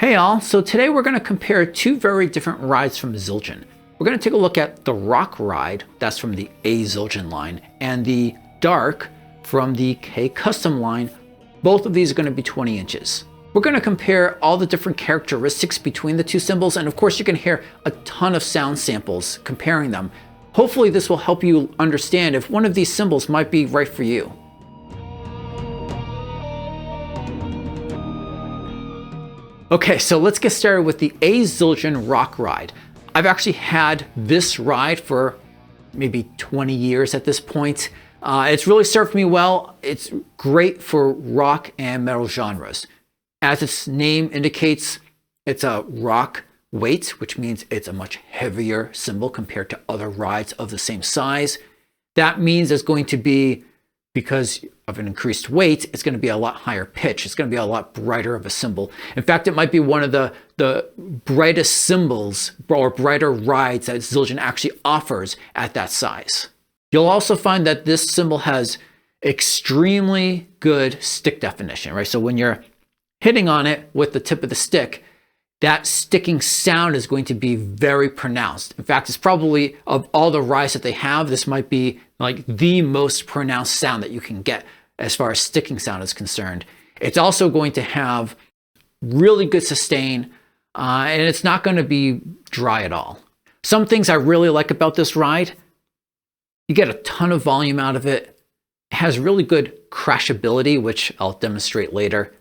Hey all, so today we're going to compare two very different rides from Zildjian. We're going to take a look at the Rock ride, that's from the A Zildjian line, and the Dark from the K Custom line. Both of these are going to be 20 inches. We're going to compare all the different characteristics between the two cymbals, and of course you can hear a ton of sound samples comparing them. Hopefully this will help you understand if one of these cymbals might be right for you. Okay, so let's get started with the A Zildjian Rock ride. I've actually had this ride for maybe 20 years at this point. It's really served me well. It's great for rock and metal genres. As its name indicates, it's a rock weight, which means it's a much heavier cymbal compared to other rides of the same size. That means it's going to be, because of an increased weight, it's going to be a lot higher pitch. It's going to be a lot brighter of a cymbal. In fact, it might be one of the brightest cymbals or brighter rides that Zildjian actually offers at that size. You'll also find that this cymbal has extremely good stick definition, right? So when you're hitting on it with the tip of the stick, that sticking sound is going to be very pronounced. In fact, it's probably, of all the rides that they have, this might be like the most pronounced sound that you can get as far as sticking sound is concerned. It's also going to have really good sustain, and it's not going to be dry at all. Some things I really like about this ride: you get a ton of volume out of it. It has really good crashability, which I'll demonstrate later.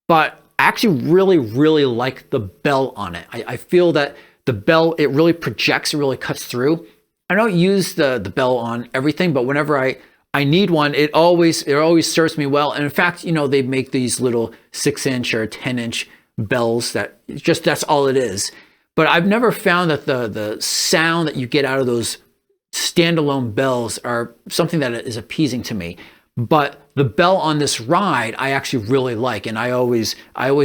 But I actually really like the bell on it. I feel that the bell, it really projects, it really cuts through. I don't use the bell on everything, but whenever I need one, it always serves me well. And in fact, you know, they make these little 6-inch or 10-inch bells that that's all it is. But I've never found that the sound that you get out of those standalone bells are something that is appeasing to me. But the bell on this ride, I actually really like, and I always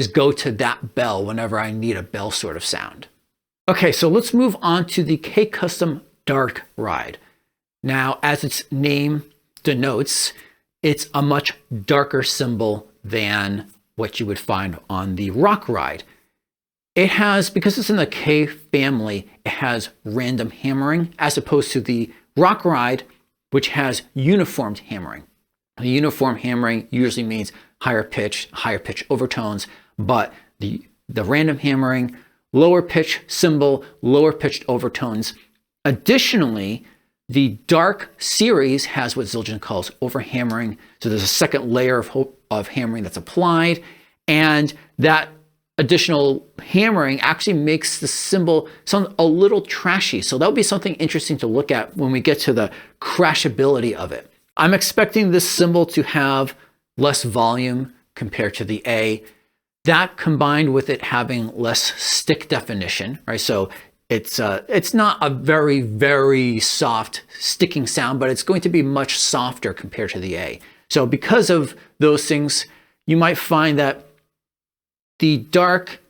go to that bell whenever I need a bell sort of sound. Okay, so let's move on to the K Custom Dark ride. Now, as its name denotes, it's a much darker cymbal than what you would find on the Rock ride. It has, because it's in the K family, it has random hammering, as opposed to the Rock ride, which has uniformed hammering. The uniform hammering usually means higher pitch overtones, but the random hammering, lower pitch cymbal, lower pitched overtones. Additionally, the Dark series has what Zildjian calls overhammering. So there's a second layer of hammering that's applied, and that additional hammering actually makes the cymbal sound a little trashy. So that would be something interesting to look at when we get to the crashability of it. I'm expecting this cymbal to have less volume compared to the A. That, combined with it having less stick definition, right? So it's not a very soft sticking sound, but it's going to be much softer compared to the A. So because of those things, you might find that the Dark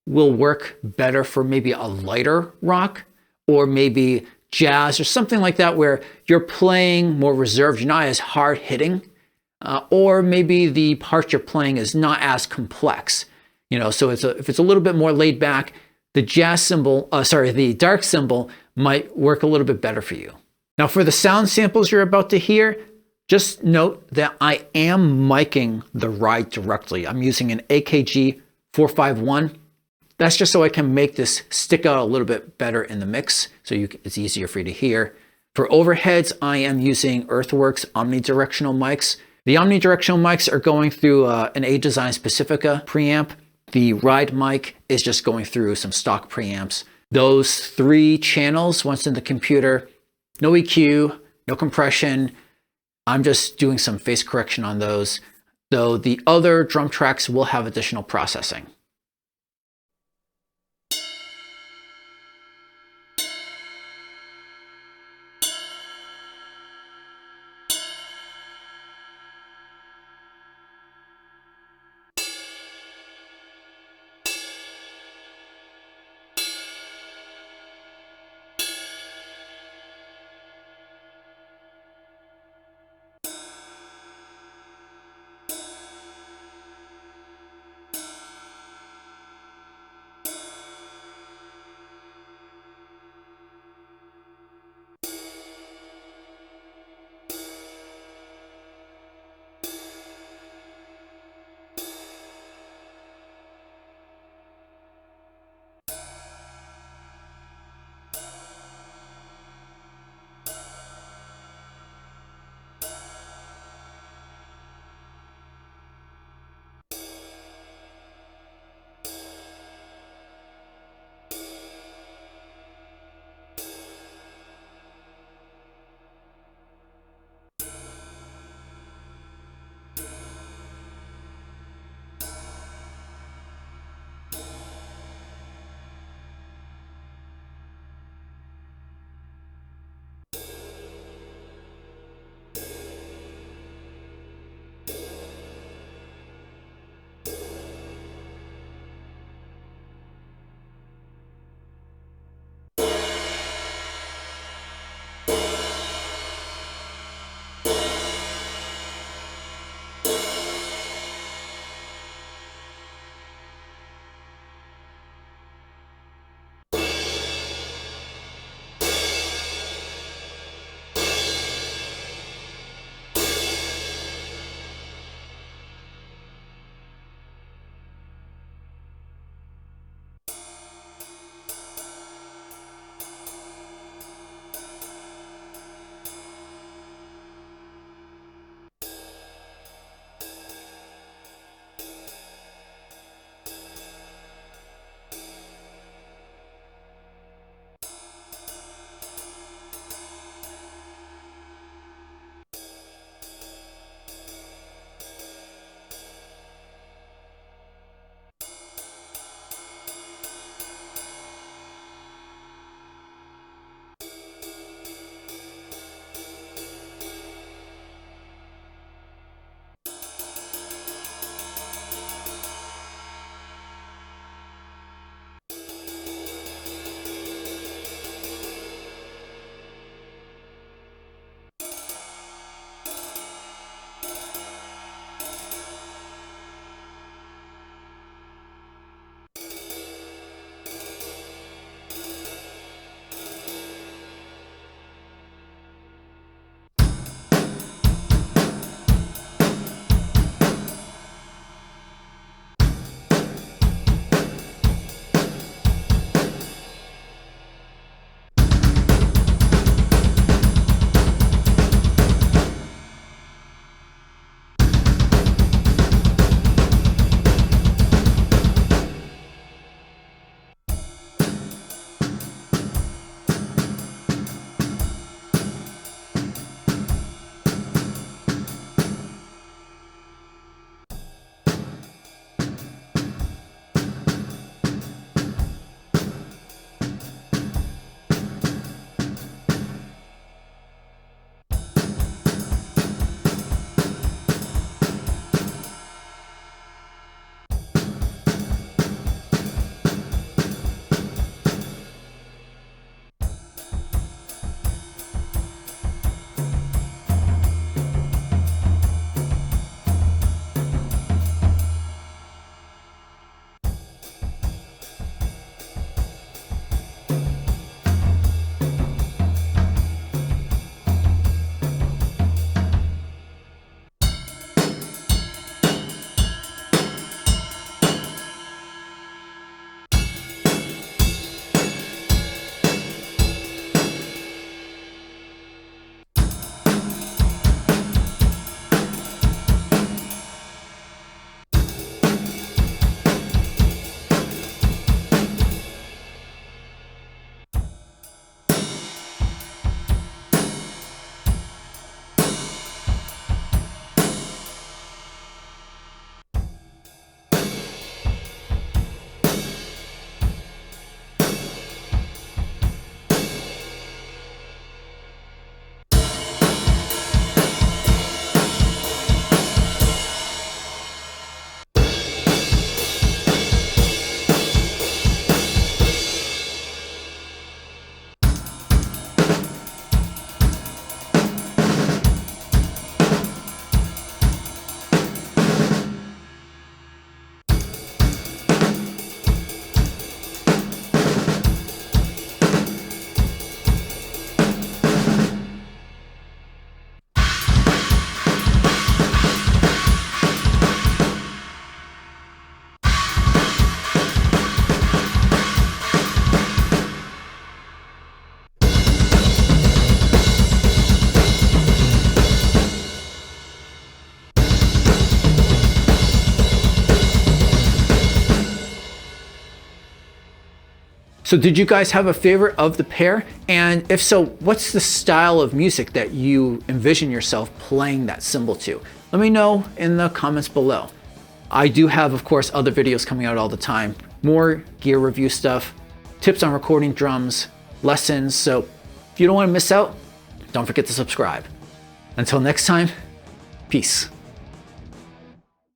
will work better for maybe a lighter rock, or maybe jazz or something like that, where you're playing more reserved, you're not as hard hitting, or maybe the part you're playing is not as complex. You know, so if it's a little bit more laid back, the the Dark cymbal might work a little bit better for you. Now, for the sound samples you're about to hear, just note that I am miking the ride directly. I'm using an AKG 451. That's just so I can make this stick out a little bit better in the mix, so it's easier for you to hear. For overheads, I am using Earthworks omnidirectional mics. The omnidirectional mics are going through an A-Design Specifica preamp. The ride mic is just going through some stock preamps. Those 3 channels, once in the computer, no EQ, no compression. I'm just doing some phase correction on those, though the other drum tracks will have additional processing. So did you guys have a favorite of the pair? And if so, what's the style of music that you envision yourself playing that cymbal to? Let me know in the comments below. I do have, of course, other videos coming out all the time. More gear review stuff, tips on recording drums, lessons. So if you don't want to miss out, don't forget to subscribe. Until next time, peace.